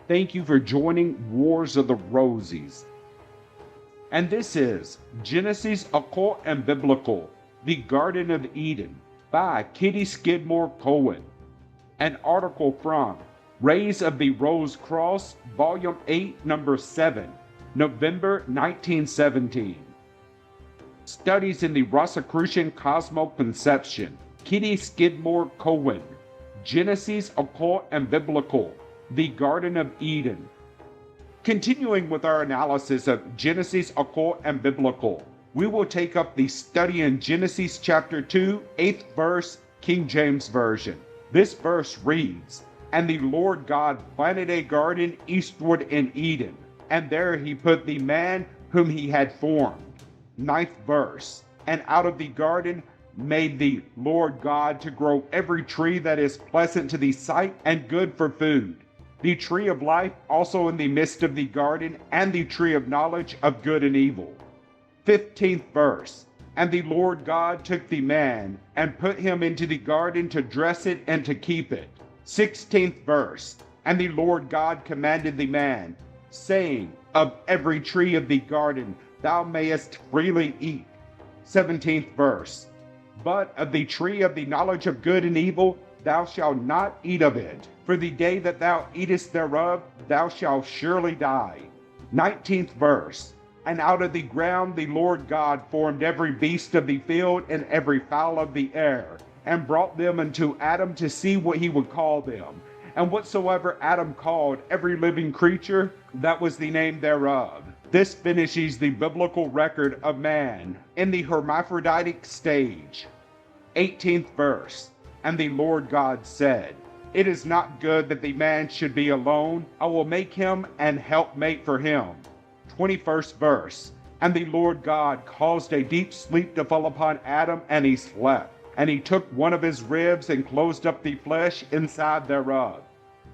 Thank you for joining Wars of the Rosies. And this is Genesis, Occult and Biblical, The Garden of Eden by Kittie Skidmore Cowen. An article from Rays of the Rose Cross, Volume 8, Number 7, November 1917. Studies in the Rosicrucian Cosmo Conception, Kittie Skidmore Cowen. Genesis, Occult and Biblical, The Garden of Eden. Continuing with our analysis of Genesis, Occult and Biblical, we will take up the study in Genesis chapter 2, 8th verse, King James Version. This verse reads, "And the Lord God planted a garden eastward in Eden, and there he put the man whom he had formed." 9th verse, "And out of the garden made the Lord God to grow every tree that is pleasant to the sight and good for food, the tree of life also in the midst of the garden, and the tree of knowledge of good and evil." 15th verse, "And the Lord God took the man and put him into the garden to dress it and to keep it." 16th verse, "And the Lord God commanded the man, saying, Of every tree of the garden thou mayest freely eat." 17th verse, "But of the tree of the knowledge of good and evil thou shalt not eat of it, for the day that thou eatest thereof thou shalt surely die." 19th verse, "And out of the ground the Lord God formed every beast of the field and every fowl of the air, and brought them unto Adam to see what he would call them. And whatsoever Adam called every living creature, that was the name thereof." This finishes the biblical record of man in the hermaphroditic stage. 18th verse, "And the Lord God said, It is not good that the man should be alone. I will make him an helpmate for him." 21st verse, "And the Lord God caused a deep sleep to fall upon Adam, and he slept. And he took one of his ribs and closed up the flesh inside thereof."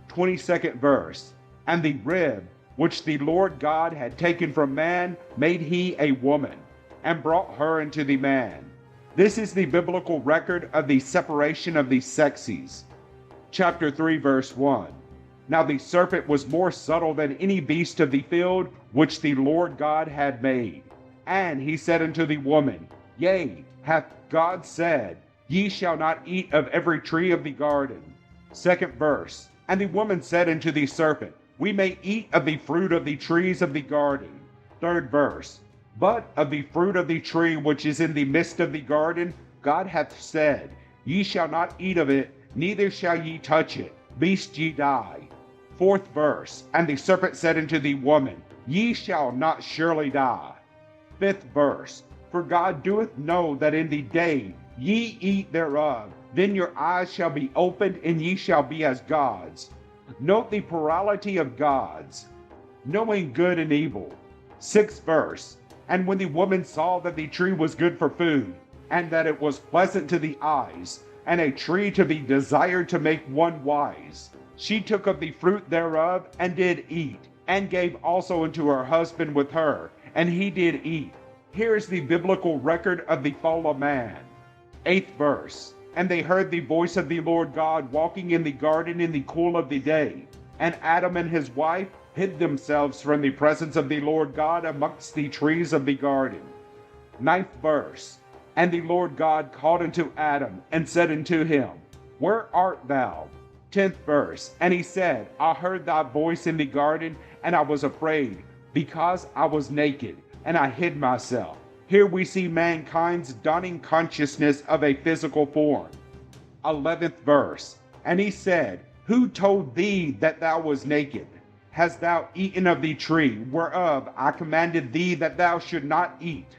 22nd verse, "And the rib which the Lord God had taken from man made he a woman, and brought her into the man." This is the biblical record of the separation of the sexes. Chapter 3, verse 1. "Now the serpent was more subtle than any beast of the field which the Lord God had made. And he said unto the woman, Yea, hath God said, Ye shall not eat of every tree of the garden." 2nd verse, "And the woman said unto the serpent, We may eat of the fruit of the trees of the garden." 3rd verse, "But of the fruit of the tree which is in the midst of the garden, God hath said, Ye shall not eat of it, neither shall ye touch it, lest ye die." 4th verse, "And the serpent said unto the woman, Ye shall not surely die." 5th verse, "For God doeth know that in the day ye eat thereof, then your eyes shall be opened, and ye shall be as gods." Note the plurality of gods, knowing good and evil. 6th verse, "And when the woman saw that the tree was good for food, and that it was pleasant to the eyes, and a tree to be desired to make one wise, she took of the fruit thereof, and did eat, and gave also unto her husband with her, and he did eat." Here is the biblical record of the fall of man. 8th verse, "And they heard the voice of the Lord God walking in the garden in the cool of the day. And Adam and his wife hid themselves from the presence of the Lord God amongst the trees of the garden." 9th verse, "And the Lord God called unto Adam, and said unto him, Where art thou?" 10th verse, "And he said, I heard thy voice in the garden, and I was afraid, because I was naked, and I hid myself." Here we see mankind's dawning consciousness of a physical form. 11th verse, "And he said, Who told thee that thou was naked? Hast thou eaten of the tree, whereof I commanded thee that thou should not eat?"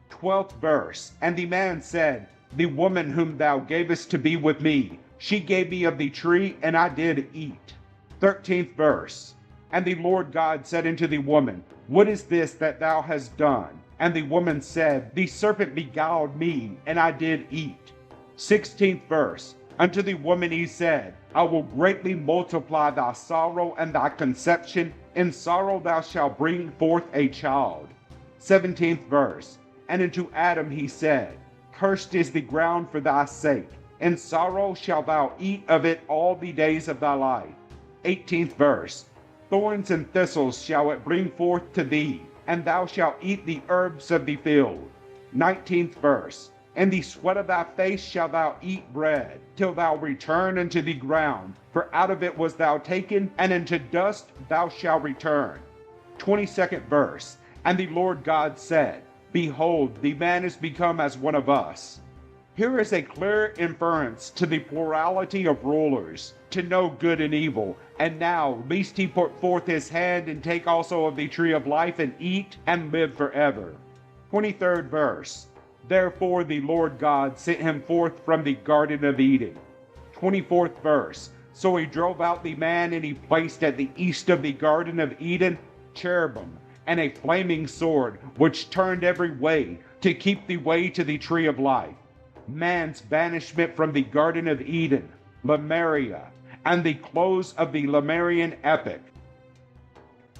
12th verse, "And the man said, The woman whom thou gavest to be with me, she gave me of the tree, and I did eat." 13th verse, "And the Lord God said unto the woman, What is this that thou hast done? And the woman said, The serpent beguiled me, and I did eat." 16th verse, "Unto the woman he said, I will greatly multiply thy sorrow and thy conception. In sorrow thou shalt bring forth a child." 17th verse, "And unto Adam he said, Cursed is the ground for thy sake. In sorrow shalt thou eat of it all the days of thy life." 18th verse, Thorns and thistles shall it bring forth to thee, and thou shalt eat the herbs of the field. 19th verse. In the sweat of thy face shalt thou eat bread, till thou return unto the ground, for out of it was thou taken, and unto dust thou shalt return. 22nd verse. And the Lord God said, Behold, the man is become as one of us. Here is a clear inference to the plurality of rulers, to know good and evil. And now, lest he put forth his hand and take also of the tree of life and eat and live forever. 23rd verse. Therefore the Lord God sent him forth from the Garden of Eden. 24th verse. So he drove out the man, and he placed at the east of the Garden of Eden cherubim, and a flaming sword, which turned every way, to keep the way to the tree of life. Man's banishment from the Garden of Eden, Lemuria, and the close of the Lemurian epoch.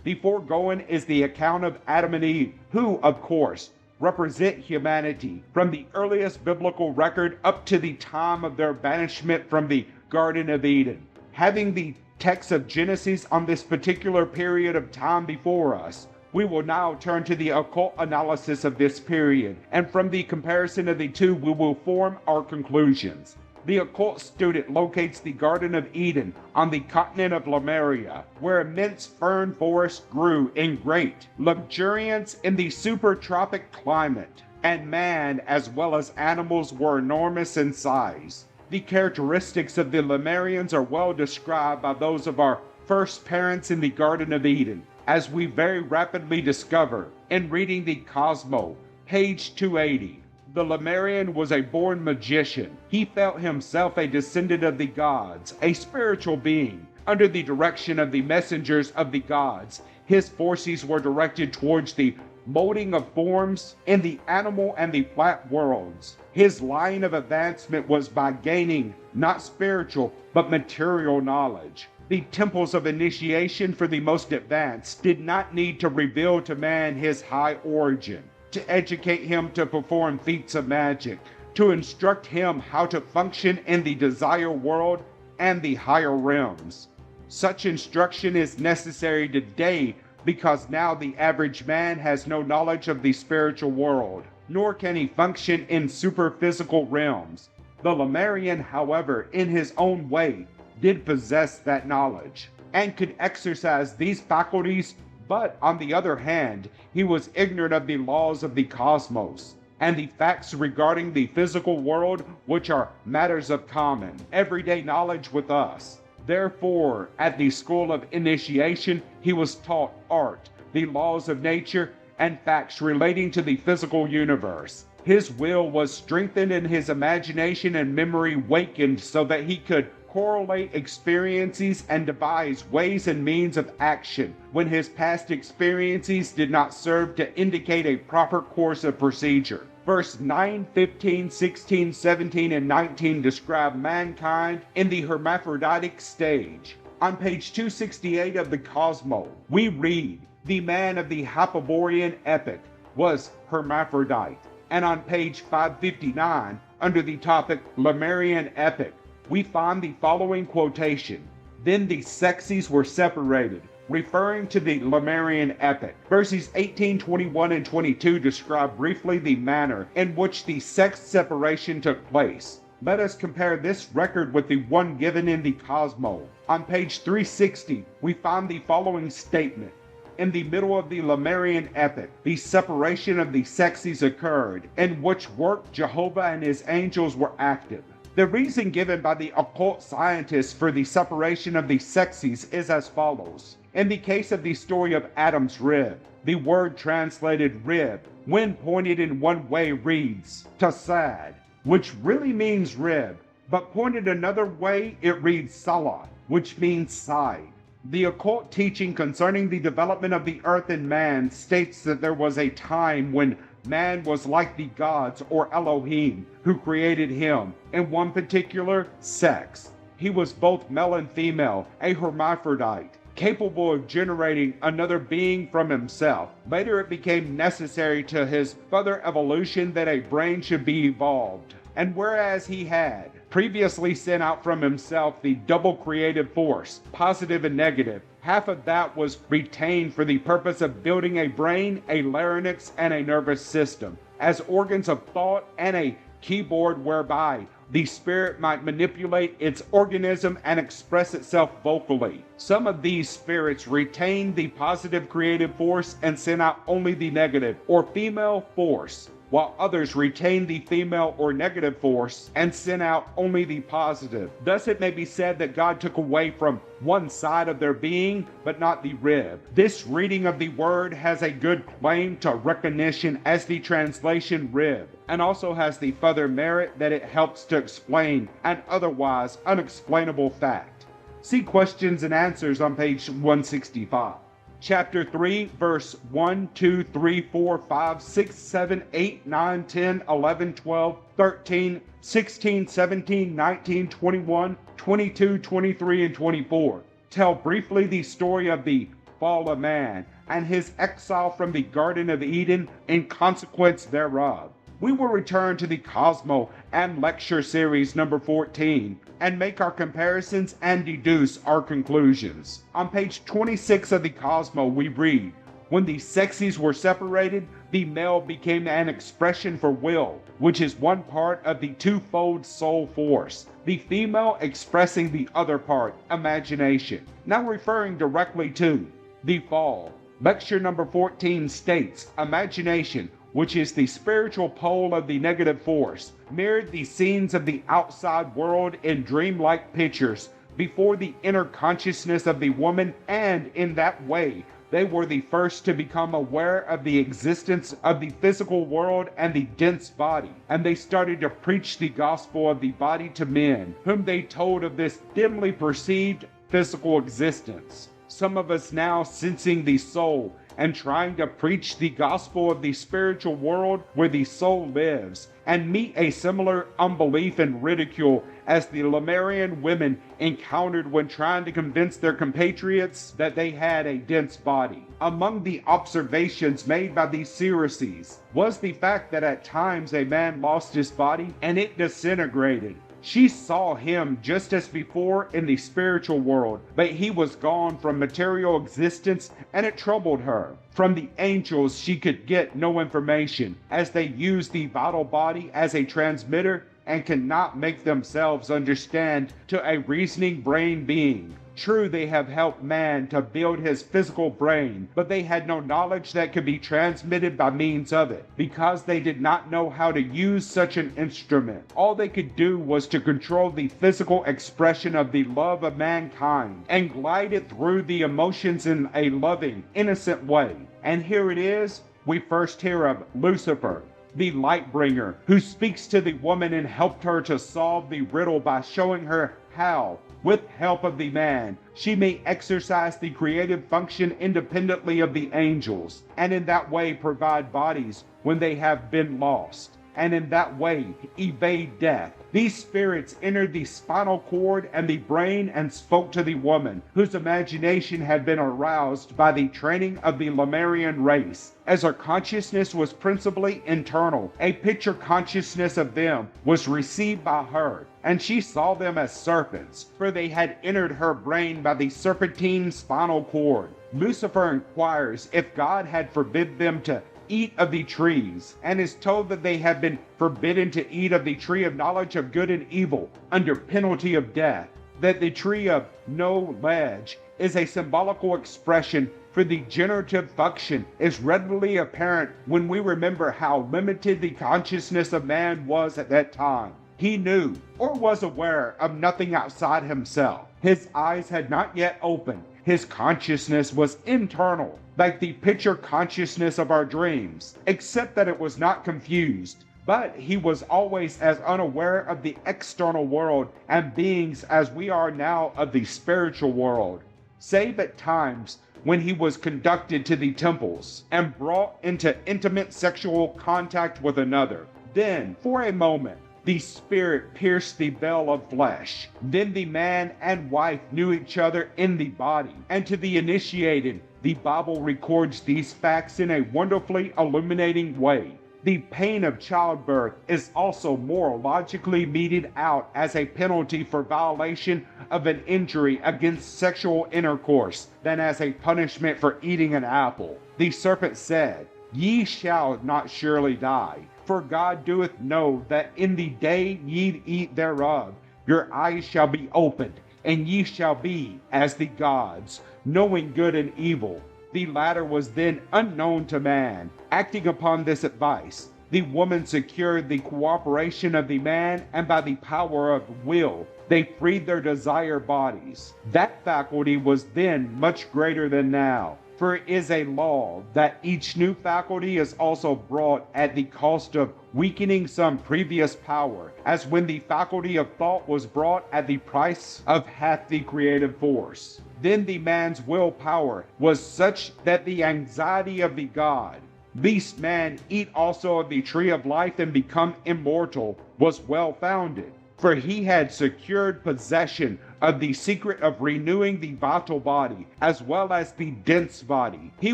The foregoing is the account of Adam and Eve, who, of course, represent humanity from the earliest biblical record up to the time of their banishment from the Garden of Eden. Having the text of Genesis on this particular period of time before us, we will now turn to the occult analysis of this period, and from the comparison of the two we will form our conclusions. The occult student locates the Garden of Eden on the continent of Lemuria, where immense fern forests grew in great luxuriance in the supertropic climate, and man as well as animals were enormous in size. The characteristics of the Lemurians are well described by those of our first parents in the Garden of Eden, as we very rapidly discover in reading the Cosmo, page 280. The Lemurian was a born magician. He felt himself a descendant of the gods, a spiritual being. Under the direction of the messengers of the gods, his forces were directed towards the molding of forms in the animal and the plant worlds. His line of advancement was by gaining not spiritual but material knowledge. The temples of initiation for the most advanced did not need to reveal to man his high origin, to educate him to perform feats of magic, to instruct him how to function in the desire world and the higher realms. Such instruction is necessary today because now the average man has no knowledge of the spiritual world, nor can he function in superphysical realms. The Lemurian, however, in his own way, did possess that knowledge, and could exercise these faculties, but on the other hand, he was ignorant of the laws of the cosmos, and the facts regarding the physical world, which are matters of common, everyday knowledge with us. Therefore, at the school of initiation, he was taught art, the laws of nature, and facts relating to the physical universe. His will was strengthened and his imagination and memory wakened so that he could correlate experiences and devise ways and means of action when his past experiences did not serve to indicate a proper course of procedure. Verse 9, 15, 16, 17, and 19 describe mankind in the hermaphroditic stage. On page 268 of the Cosmo, we read, the man of the Hyperborean epoch was hermaphrodite. And on page 559, under the topic Lemurian epoch, we find the following quotation. Then the sexes were separated, referring to the Lemurian epoch. Verses 18, 21, and 22 describe briefly the manner in which the sex separation took place. Let us compare this record with the one given in the Cosmo. On page 360, we find the following statement. In the middle of the Lemurian epoch, the separation of the sexes occurred, in which work Jehovah and his angels were active. The reason given by the occult scientists for the separation of the sexes is as follows. In the case of the story of Adam's rib, the word translated rib, when pointed in one way, reads tasad, which really means rib, but pointed another way, it reads salah, which means side. The occult teaching concerning the development of the earth and man states that there was a time when man was like the gods or Elohim who created him in one particular sex. He was both male and female, a hermaphrodite, capable of generating another being from himself. Later it became necessary to his further evolution that a brain should be evolved. And whereas he had previously sent out from himself the double creative force, positive and negative. Half of that was retained for the purpose of building a brain, a larynx, and a nervous system, as organs of thought, and a keyboard whereby the spirit might manipulate its organism and express itself vocally. Some of these spirits retained the positive creative force and sent out only the negative or female force, while others retained the female or negative force and sent out only the positive. Thus it may be said that God took away from one side of their being, but not the rib. This reading of the word has a good claim to recognition as the translation rib, and also has the further merit that it helps to explain an otherwise unexplainable fact. See questions and answers on page 165. Chapter 3, verse 1, 2, 3, 4, 5, 6, 7, 8, 9, 10, 11, 12, 13, 16, 17, 19, 21, 22, 23, and 24 tell briefly the story of the fall of man and his exile from the Garden of Eden in consequence thereof. We will return to the Cosmo and lecture series number 14 and make our comparisons and deduce our conclusions. On page 26 of the Cosmo we read, when the sexes were separated, the male became an expression for will, which is one part of the twofold soul force, the female expressing the other part, imagination. Now referring directly to the fall, lecture number 14 states, imagination, which is the spiritual pole of the negative force, mirrored the scenes of the outside world in dreamlike pictures before the inner consciousness of the woman, and in that way they were the first to become aware of the existence of the physical world and the dense body, and they started to preach the gospel of the body to men, whom they told of this dimly perceived physical existence. Some of us now sensing the soul and trying to preach the gospel of the spiritual world where the soul lives, and meet a similar unbelief and ridicule as the Lemurian women encountered when trying to convince their compatriots that they had a dense body. Among the observations made by these seeresses was the fact that at times a man lost his body and it disintegrated. She saw him just as before in the spiritual world, but he was gone from material existence, and it troubled her. From the angels she could get no information, as they use the vital body as a transmitter and cannot make themselves understand to a reasoning brain being. True, they have helped man to build his physical brain, but they had no knowledge that could be transmitted by means of it, because they did not know how to use such an instrument. All they could do was to control the physical expression of the love of mankind, and glide it through the emotions in a loving, innocent way. And here it is, we first hear of Lucifer, the light bringer, who speaks to the woman and helped her to solve the riddle by showing her how, with help of the man, she may exercise the creative function independently of the angels, and in that way provide bodies when they have been lost, and in that way evade death. These spirits entered the spinal cord and the brain and spoke to the woman, whose imagination had been aroused by the training of the Lemurian race. As her consciousness was principally internal, a picture consciousness of them was received by her, and she saw them as serpents, for they had entered her brain by the serpentine spinal cord. Lucifer inquires if God had forbid them to eat of the trees, and is told that they have been forbidden to eat of the tree of knowledge of good and evil under penalty of death, that the tree of no ledge is a symbolical expression for the generative function is readily apparent when we remember how limited the consciousness of man was at that time. He knew, or was aware of nothing outside himself. His eyes had not yet opened. His consciousness was internal, like the picture consciousness of our dreams, except that it was not confused. But he was always as unaware of the external world and beings as we are now of the spiritual world, save at times when he was conducted to the temples and brought into intimate sexual contact with another. Then, for a moment, the spirit pierced the veil of flesh. Then the man and wife knew each other in the body. And to the initiated, the Bible records these facts in a wonderfully illuminating way. The pain of childbirth is also more logically meted out as a penalty for violation of an injury against sexual intercourse than as a punishment for eating an apple. The serpent said, Ye shall not surely die, for God doeth know that in the day ye eat thereof, your eyes shall be opened, and ye shall be as the gods, knowing good and evil. The latter was then unknown to man. Acting upon this advice, the woman secured the cooperation of the man, and by the power of will, they freed their desired bodies. That faculty was then much greater than now, for it is a law that each new faculty is also brought at the cost of weakening some previous power, as when the faculty of thought was brought at the price of half the creative force. Then the man's willpower was such that the anxiety of the God, lest man eat also of the tree of life and become immortal, was well founded. For he had secured possession of the secret of renewing the vital body, as well as the dense body. He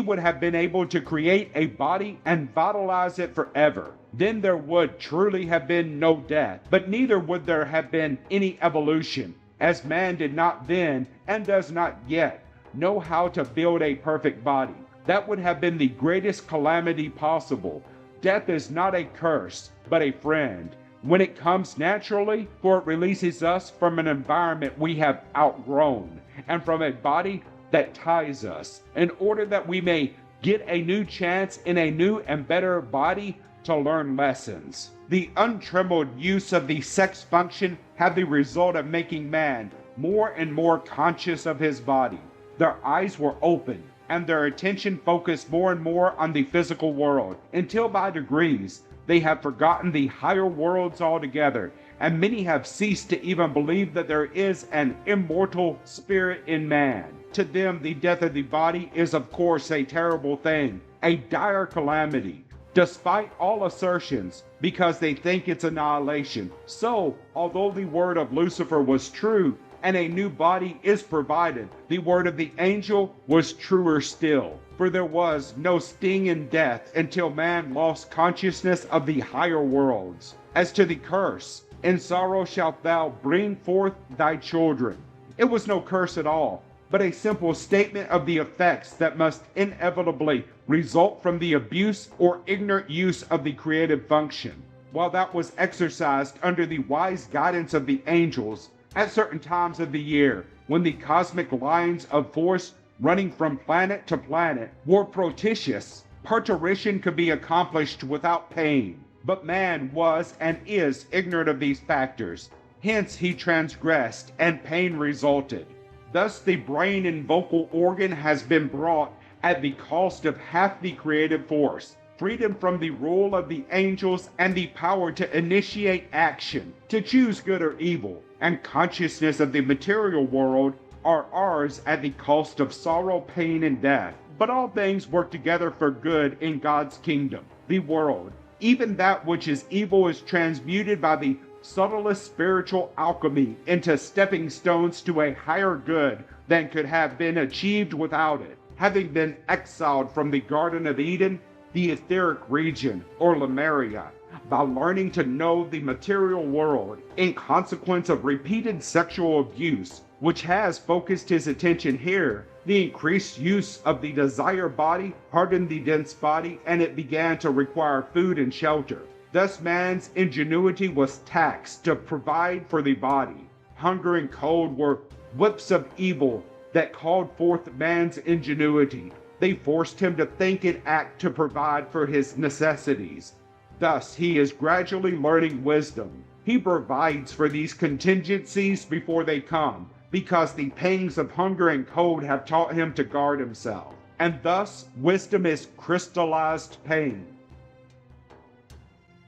would have been able to create a body and vitalize it forever. Then there would truly have been no death, but neither would there have been any evolution, as man did not then, and does not yet, know how to build a perfect body. That would have been the greatest calamity possible. Death is not a curse, but a friend. When it comes naturally, for it releases us from an environment we have outgrown, and from a body that ties us, in order that we may get a new chance in a new and better body to learn lessons. The untrammeled use of the sex function had the result of making man more and more conscious of his body. Their eyes were opened, and their attention focused more and more on the physical world, until by degrees they have forgotten the higher worlds altogether, and many have ceased to even believe that there is an immortal spirit in man. To them, the death of the body is of course a terrible thing, a dire calamity, despite all assertions, because they think it's annihilation. So, although the word of Lucifer was true, and a new body is provided, the word of the angel was truer still. For there was no sting in death until man lost consciousness of the higher worlds. As to the curse, in sorrow shalt thou bring forth thy children. It was no curse at all, but a simple statement of the effects that must inevitably result from the abuse or ignorant use of the creative function. While that was exercised under the wise guidance of the angels, at certain times of the year, when the cosmic lines of force running from planet to planet were propitious, parturition could be accomplished without pain. But man was and is ignorant of these factors. Hence he transgressed, and pain resulted. Thus the brain and vocal organ has been brought at the cost of half the creative force. Freedom from the rule of the angels and the power to initiate action, to choose good or evil, and consciousness of the material world are ours at the cost of sorrow, pain, and death. But all things work together for good in God's kingdom, the world. Even that which is evil is transmuted by the subtlest spiritual alchemy into stepping stones to a higher good than could have been achieved without it. Having been exiled from the Garden of Eden, the Etheric Region, or Lemuria, by learning to know the material world in consequence of repeated sexual abuse, which has focused his attention here, the increased use of the desired body hardened the dense body, and it began to require food and shelter. Thus man's ingenuity was taxed to provide for the body. Hunger and cold were whips of evil that called forth man's ingenuity. They forced him to think and act to provide for his necessities. Thus he is gradually learning wisdom. He provides for these contingencies before they come, because the pangs of hunger and cold have taught him to guard himself. And thus wisdom is crystallized pain.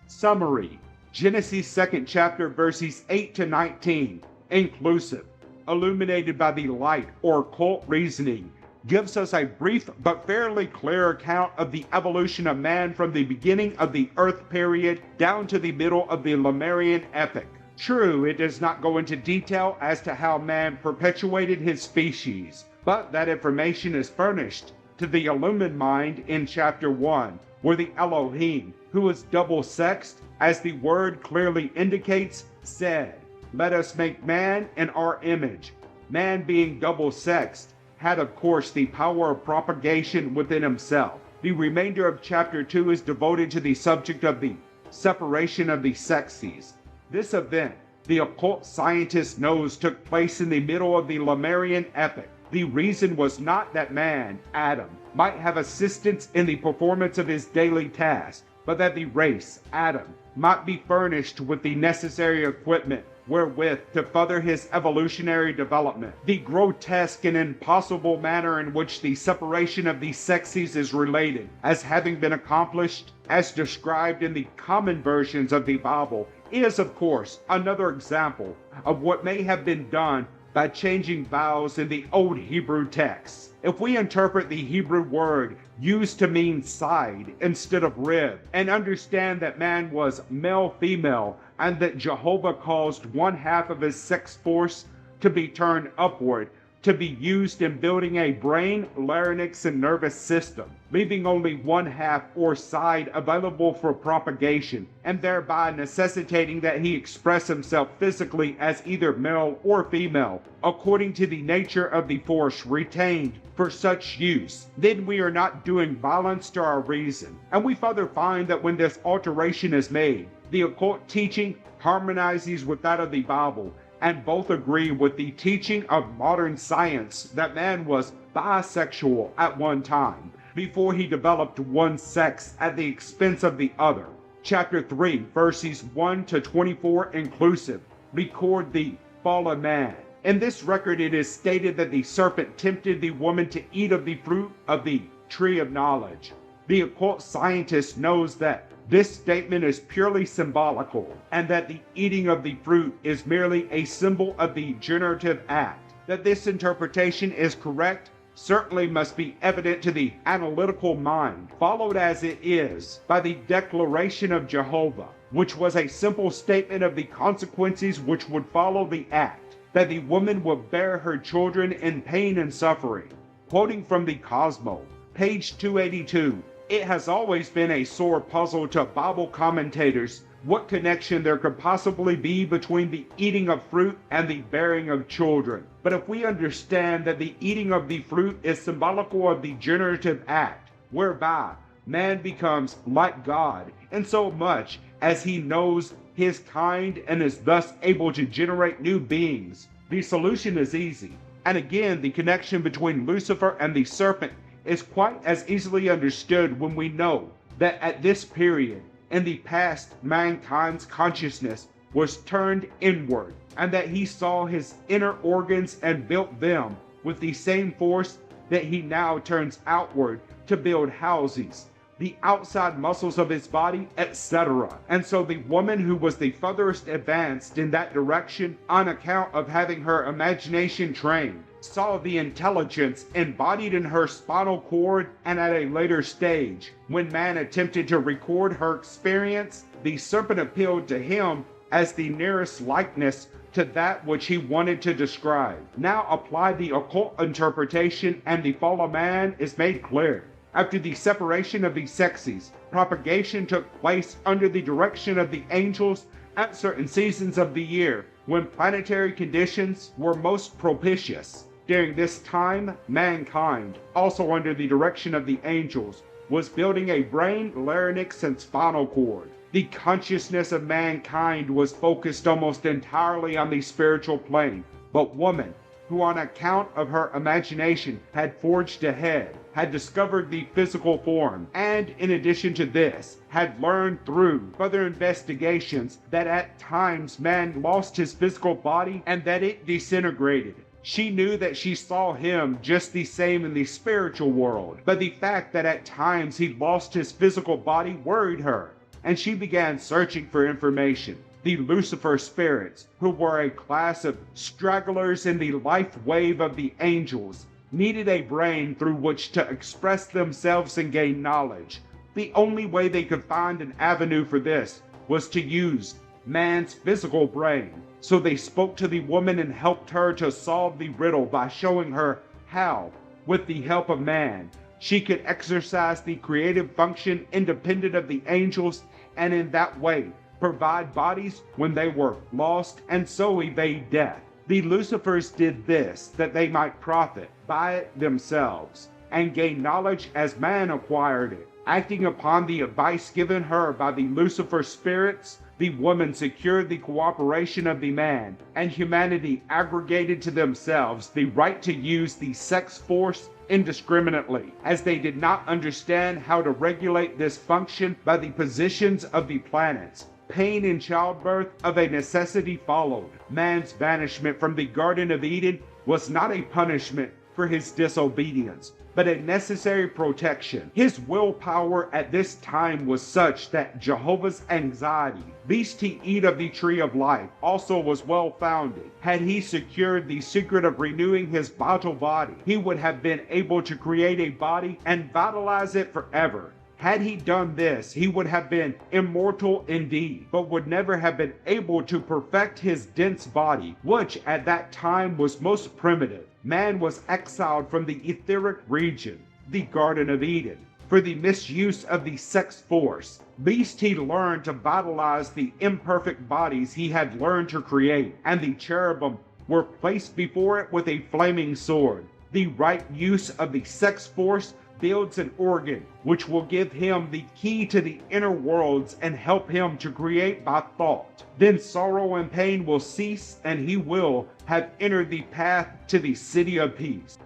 Summary: Genesis 2nd chapter verses 8 to 19, inclusive, illuminated by the light or occult reasoning, gives us a brief but fairly clear account of the evolution of man from the beginning of the Earth period down to the middle of the Lemurian epoch. True, it does not go into detail as to how man perpetuated his species, but that information is furnished to the illumined mind in chapter 1, where the Elohim, who was double-sexed, as the word clearly indicates, said, "Let us make man in our image." Man, being double-sexed, had of course the power of propagation within himself. The remainder of chapter 2 is devoted to the subject of the separation of the sexes. This event, the occult scientist knows, took place in the middle of the Lemurian epoch. The reason was not that man, Adam, might have assistance in the performance of his daily task, but that the race, Adam, might be furnished with the necessary equipment wherewith to further his evolutionary development. The grotesque and impossible manner in which the separation of the sexes is related as having been accomplished, as described in the common versions of the Bible, is, of course, another example of what may have been done by changing vowels in the old Hebrew texts. If we interpret the Hebrew word used to mean side instead of rib, and understand that man was male-female, and that Jehovah caused one half of his sex force to be turned upward, to be used in building a brain, larynx, and nervous system, leaving only one half or side available for propagation, and thereby necessitating that he express himself physically as either male or female, according to the nature of the force retained for such use, then we are not doing violence to our reason. And we further find that when this alteration is made, the occult teaching harmonizes with that of the Bible, and both agree with the teaching of modern science that man was bisexual at one time, before he developed one sex at the expense of the other. Chapter 3, verses 1 to 24 inclusive, record the fall of man. In this record it is stated that the serpent tempted the woman to eat of the fruit of the tree of knowledge. The occult scientist knows that this statement is purely symbolical, and that the eating of the fruit is merely a symbol of the generative act. That this interpretation is correct certainly must be evident to the analytical mind, followed as it is by the declaration of Jehovah, which was a simple statement of the consequences which would follow the act, that the woman would bear her children in pain and suffering. Quoting from the Cosmo, page 282, "It has always been a sore puzzle to Bible commentators what connection there could possibly be between the eating of fruit and the bearing of children. But if we understand that the eating of the fruit is symbolical of the generative act, whereby man becomes like God in so much as he knows his kind and is thus able to generate new beings, the solution is easy. And again, the connection between Lucifer and the serpent is quite as easily understood when we know that at this period in the past mankind's consciousness was turned inward, and that he saw his inner organs and built them with the same force that he now turns outward to build houses, the outside muscles of his body, etc. And so the woman who was the furthest advanced in that direction on account of having her imagination trained, saw the intelligence embodied in her spinal cord, and at a later stage, when man attempted to record her experience, the serpent appealed to him as the nearest likeness to that which he wanted to describe. Now apply the occult interpretation and the fall of man is made clear. After the separation of the sexes, propagation took place under the direction of the angels at certain seasons of the year when planetary conditions were most propitious. During this time, mankind, also under the direction of the angels, was building a brain, larynx, and spinal cord. The consciousness of mankind was focused almost entirely on the spiritual plane, but woman, who on account of her imagination had forged ahead, had discovered the physical form, and in addition to this, had learned through further investigations that at times man lost his physical body and that it disintegrated. She knew that she saw him just the same in the spiritual world, but the fact that at times he lost his physical body worried her, and she began searching for information. The Lucifer spirits, who were a class of stragglers in the life wave of the angels, needed a brain through which to express themselves and gain knowledge. The only way they could find an avenue for this was to use man's physical brain. So they spoke to the woman and helped her to solve the riddle by showing her how, with the help of man, She could exercise the creative function independent of the angels, and in that way provide bodies when they were lost and so evade death. The Lucifers did this that they might profit by it themselves and gain knowledge as man acquired it. Acting upon the advice given her by the Lucifer spirits, the woman secured the cooperation of the man, and humanity aggregated to themselves the right to use the sex force indiscriminately, as they did not understand how to regulate this function by the positions of the planets. Pain in childbirth of a necessity followed. Man's banishment from the Garden of Eden was not a punishment for his disobedience, but a necessary protection. His willpower at this time was such that Jehovah's anxiety, lest he eat of the tree of life, also was well founded. Had he secured the secret of renewing his vital body, he would have been able to create a body and vitalize it forever. Had he done this, he would have been immortal indeed, but would never have been able to perfect his dense body, which at that time was most primitive. Man was exiled from the Etheric Region, the Garden of Eden, for the misuse of the sex force, lest he learned to vitalize the imperfect bodies he had learned to create, and the cherubim were placed before it with a flaming sword. The right use of the sex force builds an organ which will give him the key to the inner worlds and help him to create by thought. Then sorrow and pain will cease, and he will have entered the path to the city of peace.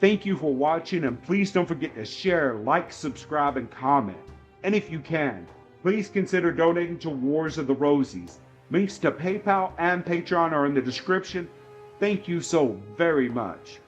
Thank you for watching, and please don't forget to share, like, subscribe, and comment. And if you can, please consider donating to Wars of the Rosies. Links to PayPal and Patreon are in the description. Thank you so very much.